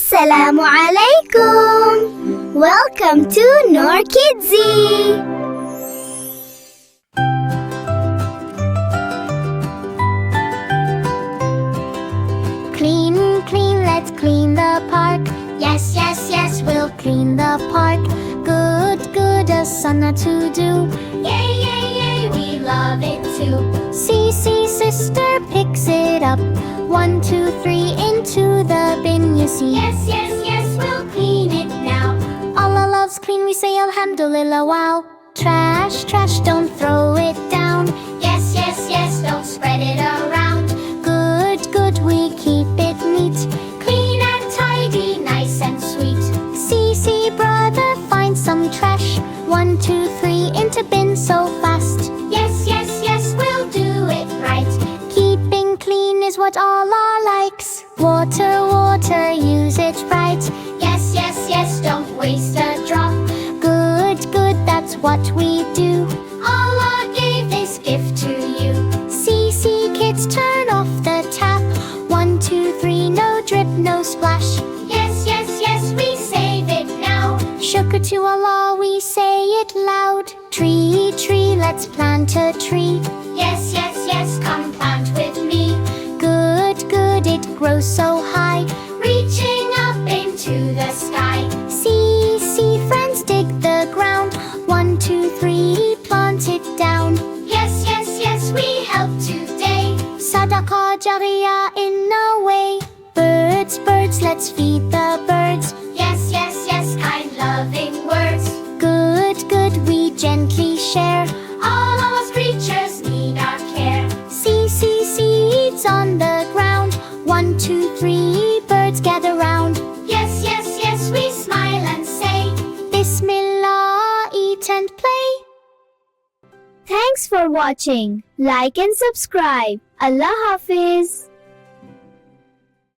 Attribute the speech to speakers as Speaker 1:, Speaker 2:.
Speaker 1: Assalamu alaikum. Welcome to Noor Kidsy.
Speaker 2: Clean, clean, let's clean the park. Yes, yes, yes, we'll clean the park. Good, good, a Sunnah to do. Yay, yay, yay, we love it too. See, sister picks it up. 1, 2, 3, into the bin, you see. Yes, yes, yes, we'll clean it now. Allah loves clean, we say Alhamdulillah, wow. Trash, trash, don't throw it down. Yes, yes, yes, don't spread it around. Good, good, we keep it neat. Clean and tidy, nice and sweet. See, brother, find some trash. 1, 2, 3, into bin so fast. Yes, yes, yes, we'll do it right. Keeping clean is what Allah likes. Water, water, use it right. Yes, yes, yes, don't waste a drop. Good, good, that's what we do. Allah gave this gift to you. See, kids, turn off the tap. 1, 2, 3, no drip, no splash. Yes, yes, yes, we save it now. Shukr to Allah, we say it loud. Tree, tree, let's plant a tree. Yes, yes, yes, come plant with me. Good, good, it grows so high, reaching up into the sky. See, friends, dig the ground. 1, 2, 3, plant it down. Yes, yes, yes, we help today. Sadaqah Jariyah in a way. Birds, birds, let's feed the birds. Yes, yes, yes, kind loving words. Good, good, we gently share. All Allah's creatures need our care. See, seeds on the ground. 1, 2, 3, birds gather round. Yes, yes, yes, we smile and say, Bismillah, eat and play.
Speaker 1: Thanks for watching. Like and subscribe. Allah Hafiz.